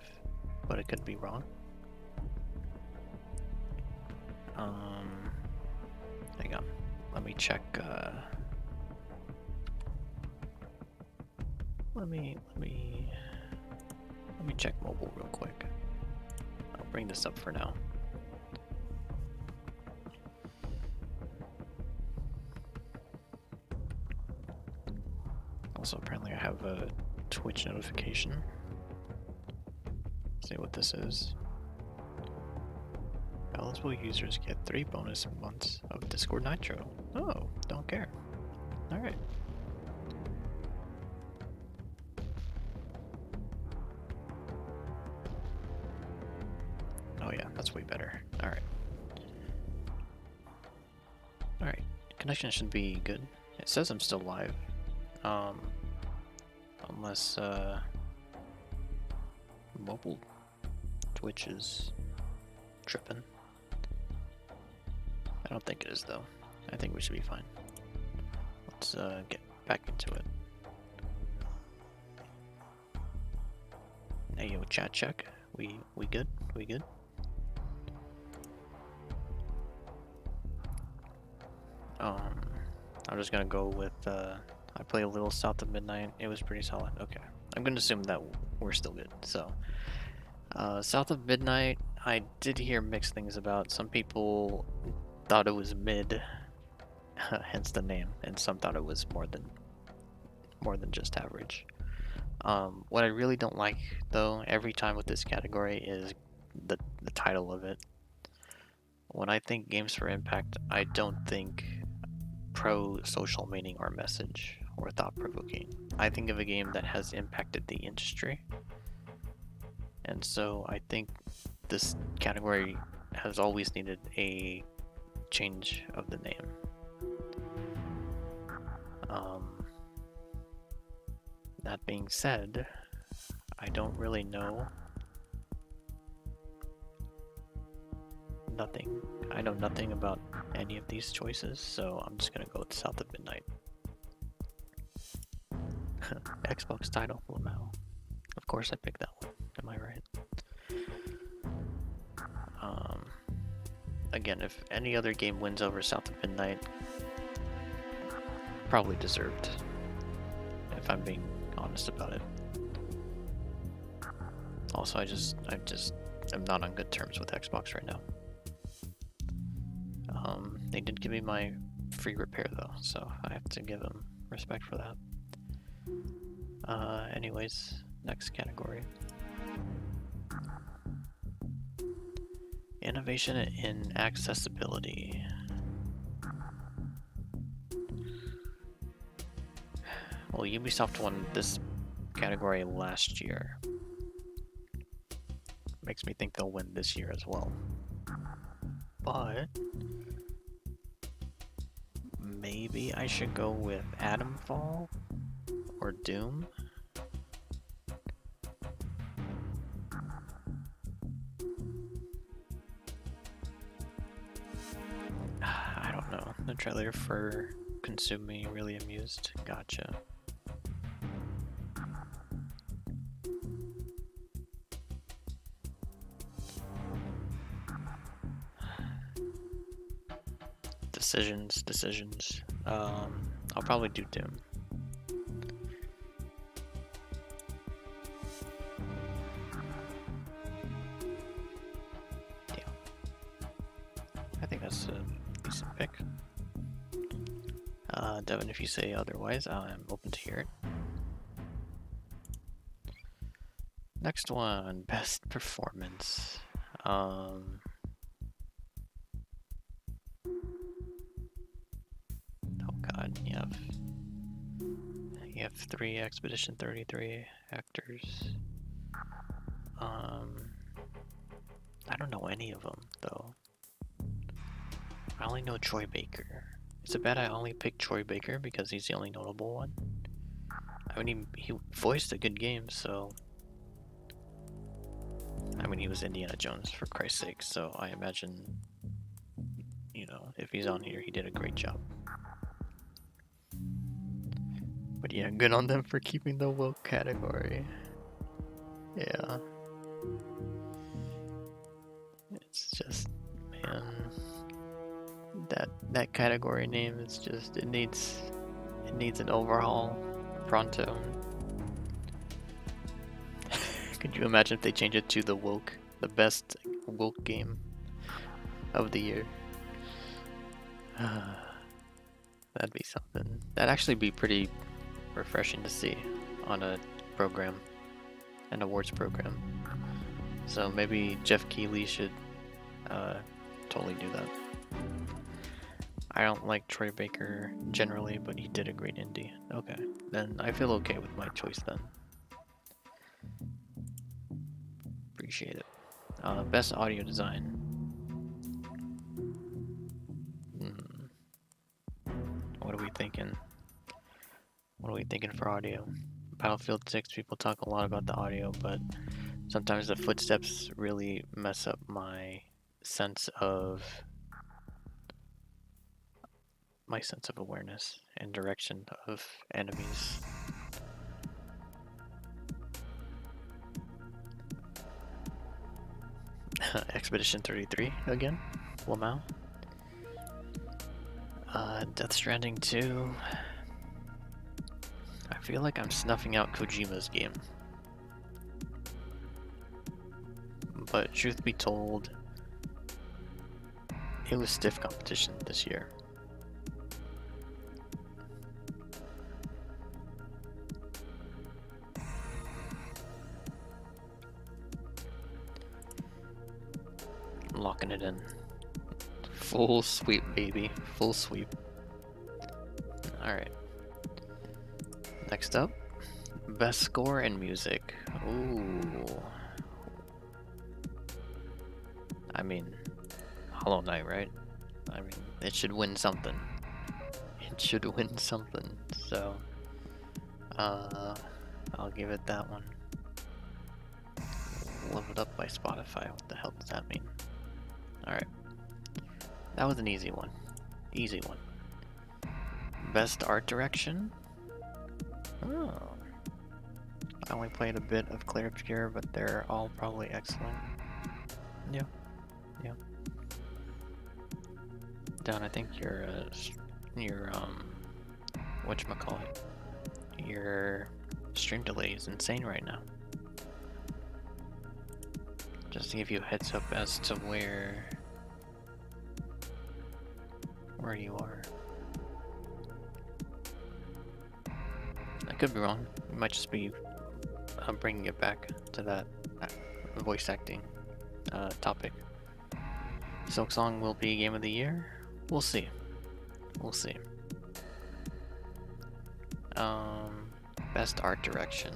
but it could be wrong. Hang on. Let me check. Let me check mobile real quick. I'll bring this up for now. Also, apparently I have a Twitch notification. Let's see what this is. Eligible users get 3 bonus months of Discord Nitro. Oh, don't care. Alright. Oh yeah, that's way better. Alright. Alright. Connection should be good. It says I'm still live. Unless mobile Twitch is tripping. I don't think it is though. I think we should be fine. Let's get back into it. Hey yo, chat check. We good? We good? I'm just gonna go with I played a little South of Midnight. It was pretty solid. Okay. I'm gonna assume that we're still good. So South of Midnight, I did hear mixed things about. Some people thought it was mid, hence the name, and some thought it was more than just average. What I really don't like though, every time with this category, is the title of it. When I think games for impact, I don't think pro social meaning or message or thought-provoking. I think of a game that has impacted the industry. And so I think this category has always needed a change of the name. That being said, I don't really know. I know nothing about any of these choices, so I'm just gonna go with South of Midnight. Xbox title, Lamau. Of course I picked that one. Am I right? Again, if any other game wins over South of Midnight, probably deserved, if I'm being honest about it. Also, I just am not on good terms with Xbox right now. They did give me my free repair though, so I have to give them respect for that. Anyways, next category. Innovation in accessibility. Well, Ubisoft won this category last year. Makes me think they'll win this year as well. But maybe I should go with Atomfall or Doom. I don't know. The trailer for Consume Me really amused. Gotcha. Decisions. I'll probably do Doom. Yeah. I think that's a decent pick. Devin, if you say otherwise, I'm open to hear it. Next one, best performance. You have 3 Expedition 33 actors. I don't know any of them though. I only know Troy Baker. Is it bad I only picked Troy Baker because he's the only notable one? I mean, he voiced a good game, so... I mean, he was Indiana Jones, for Christ's sake, so I imagine, you know, if he's on here, he did a great job. But yeah, good on them for keeping the woke category. Yeah. It's just, man, that category name is just, it needs an overhaul pronto. Could you imagine if they change it to the best woke game of the year? That'd be something. That'd actually be pretty refreshing to see on a program, an awards program. So maybe Jeff Keighley should totally do that. I don't like Troy Baker generally, but he did a great indie. Okay, then I feel okay with my choice then. Appreciate it. Best audio design. What are we thinking? What are we thinking for audio? Battlefield 6, people talk a lot about the audio, but sometimes the footsteps really mess up my sense of awareness and direction of enemies. Expedition 33 again, Lamau. Death Stranding 2. I feel like I'm snuffing out Kojima's game. But truth be told, it was stiff competition this year. Locking it in. Full sweep, baby. Full sweep. Alright. Next up, best score and music. Ooh. I mean, Hollow Knight, right? I mean, it should win something. It should win something. So, I'll give it that one. Leveled up by Spotify. What the hell does that mean? Alright. That was an easy one. Easy one. Best art direction? Oh. I only played a bit of Clair Obscur, but they're all probably excellent. Yeah. Yeah. Don, I think your whatchamacallit? Your stream delay is insane right now. Just to give you a heads up as to where you are. I could be wrong. It might just be bringing it back to that voice acting topic. Silksong will be Game of the Year? We'll see. We'll see. Best art direction.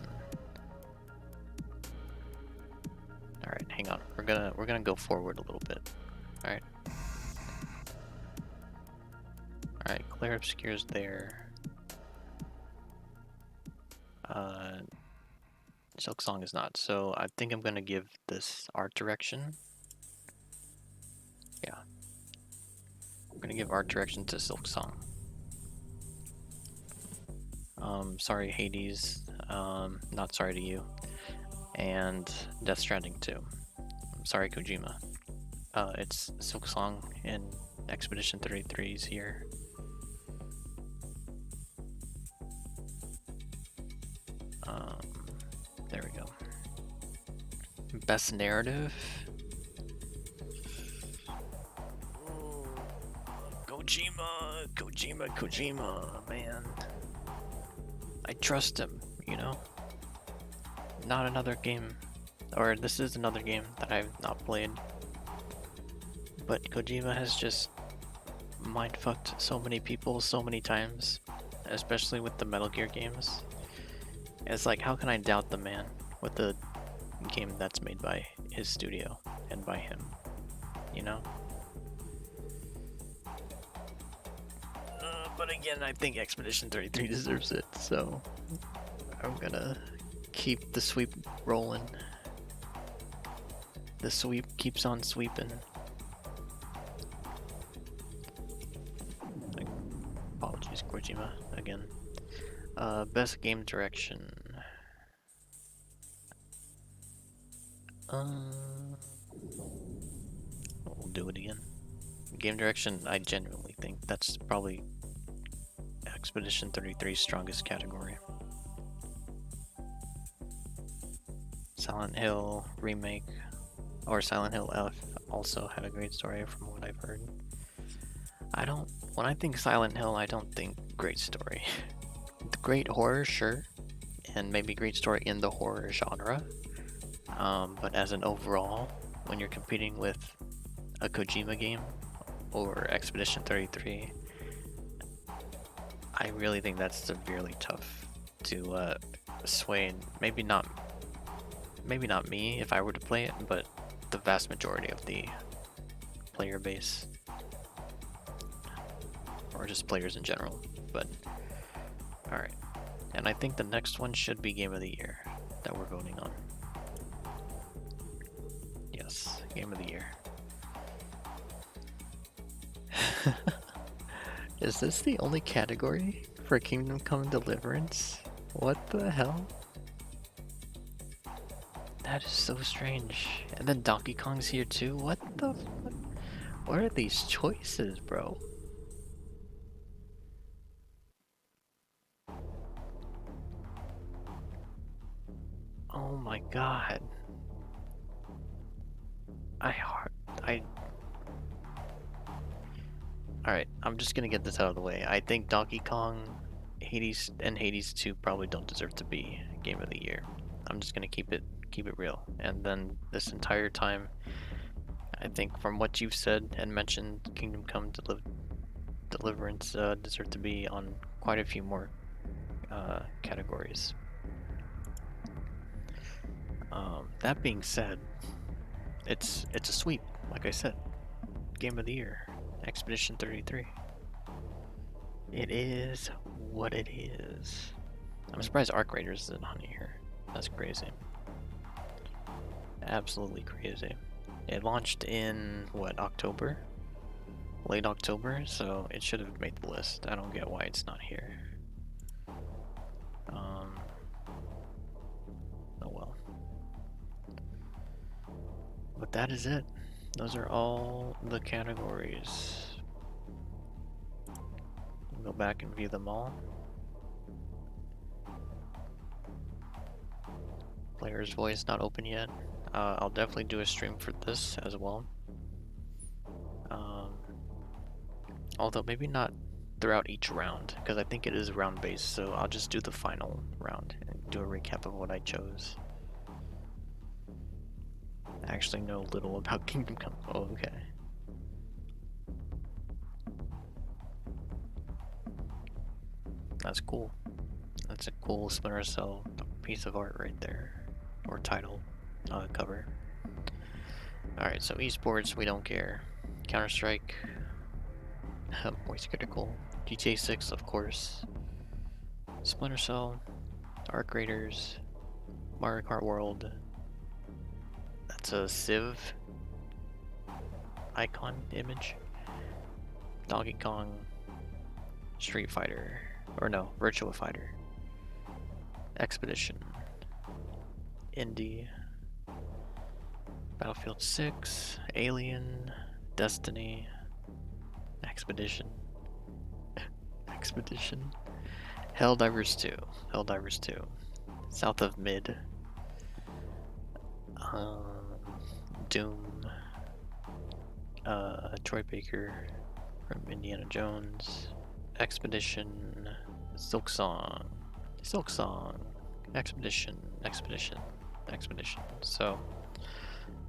Alright, hang on. We're gonna go forward a little bit. Alright. Alright, Clair Obscur's there. Silksong is not, so I think I'm gonna give this art direction. Yeah. I'm gonna give art direction to Silksong. Sorry Hades, not sorry to you. And Death Stranding 2. I'm sorry Kojima. It's Silksong and Expedition 33's here. There we go. Best narrative. Kojima, man. I trust him, you know? Not another game, or this is another game that I've not played. But Kojima has just mindfucked so many people so many times, especially with the Metal Gear games. It's like, how can I doubt the man with the game that's made by his studio and by him, you know? But again, I think Expedition 33 deserves it, so I'm gonna keep the sweep rolling. The sweep keeps on sweeping. Apologies, Kojima, again. Best game direction. We'll do it again. Game direction, I genuinely think that's probably Expedition 33's strongest category. Silent Hill remake, or Silent Hill F, also had a great story from what I've heard. When I think Silent Hill, I don't think great story. The great horror, sure, and maybe great story in the horror genre. But as an overall, when you're competing with a Kojima game or Expedition 33, I really think that's severely tough to sway. And maybe not me if I were to play it, but the vast majority of the player base, or just players in general. But alright, and I think the next one should be Game of the Year that we're voting on. Yes, Game of the Year. Is this the only category for Kingdom Come Deliverance? What the hell? That is so strange. And then Donkey Kong's here too? What the fuck? What are these choices, bro? Oh my god. Alright, I'm just gonna get this out of the way. I think Donkey Kong, Hades, and Hades 2 probably don't deserve to be Game of the Year. I'm just gonna keep it real. And then this entire time, I think from what you've said and mentioned, Kingdom Come Deliverance deserve to be on quite a few more categories. That being said, it's a sweep, like I said. game of the year, Expedition 33. It is what it is. I'm surprised Arc Raiders isn't on here. That's crazy. Absolutely crazy. It launched in, what, October? Late October, so it should have made the list. I don't get why it's not here. Oh well. But that is it. Those are all the categories. Go back and view them all. Player's voice not open yet. I'll definitely do a stream for this as well. Although maybe not throughout each round, because I think it is round based, so I'll just do the final round and do a recap of what I chose. I actually know little about Kingdom Come. Oh, okay. That's cool. That's a cool Splinter Cell piece of art right there. Or title. Cover. Alright, so esports, we don't care. Counter-Strike. Voice Critical. GTA 6, of course. Splinter Cell. Arc Raiders. Mario Kart World. That's a Civ icon image. Donkey Kong. Street Fighter. Or no, Virtua Fighter. Expedition. Indie. Battlefield 6. Alien. Destiny. Expedition. Expedition. Helldivers 2. Helldivers 2. South of Mid. Doom. Troy Baker from Indiana Jones. Expedition. Silksong. Silksong. Expedition. Expedition. Expedition. So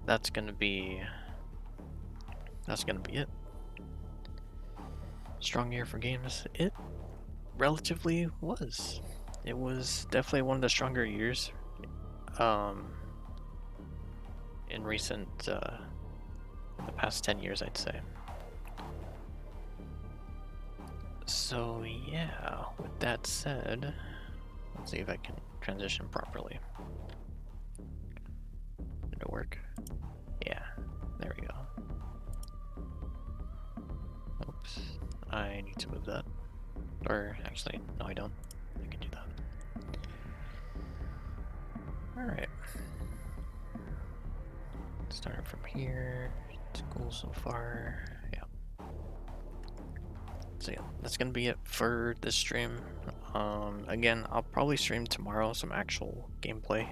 that's gonna be it. Strong year for games. It relatively was. It was definitely one of the stronger years in recent in the past 10 years, I'd say. So yeah, with that said, let's see if I can transition properly. Did it work? Yeah, there we go. Oops, I need to move that. Or actually, no I don't. I can do that. Alright. Starting from here. It's cool so far. Yeah. So yeah, that's gonna be it for this stream. Again, I'll probably stream tomorrow some actual gameplay.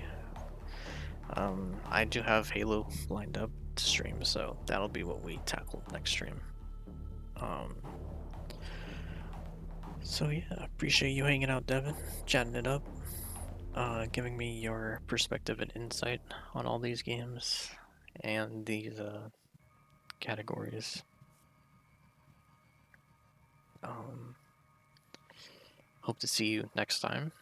I do have Halo lined up to stream, so that'll be what we tackle next stream. So yeah, appreciate you hanging out, Devin, chatting it up, giving me your perspective and insight on all these games and these categories. Hope to see you next time.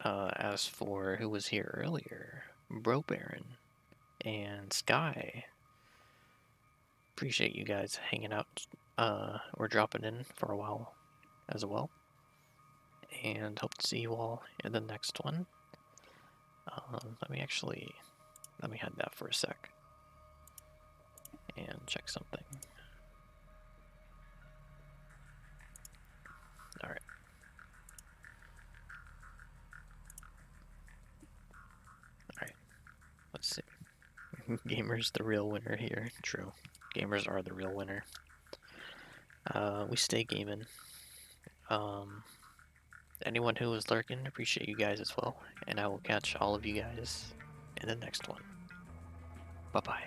As for who was here earlier, Bro Baron and Sky, appreciate you guys hanging out or dropping in for a while as well. And hope to see you all in the next one. Let me hide that for a sec and check something. Alright. Alright. Let's see. Gamers the real winner here. True. Gamers are the real winner. We stay gaming. Anyone who was lurking, appreciate you guys as well. And I will catch all of you guys in the next one. Bye-bye.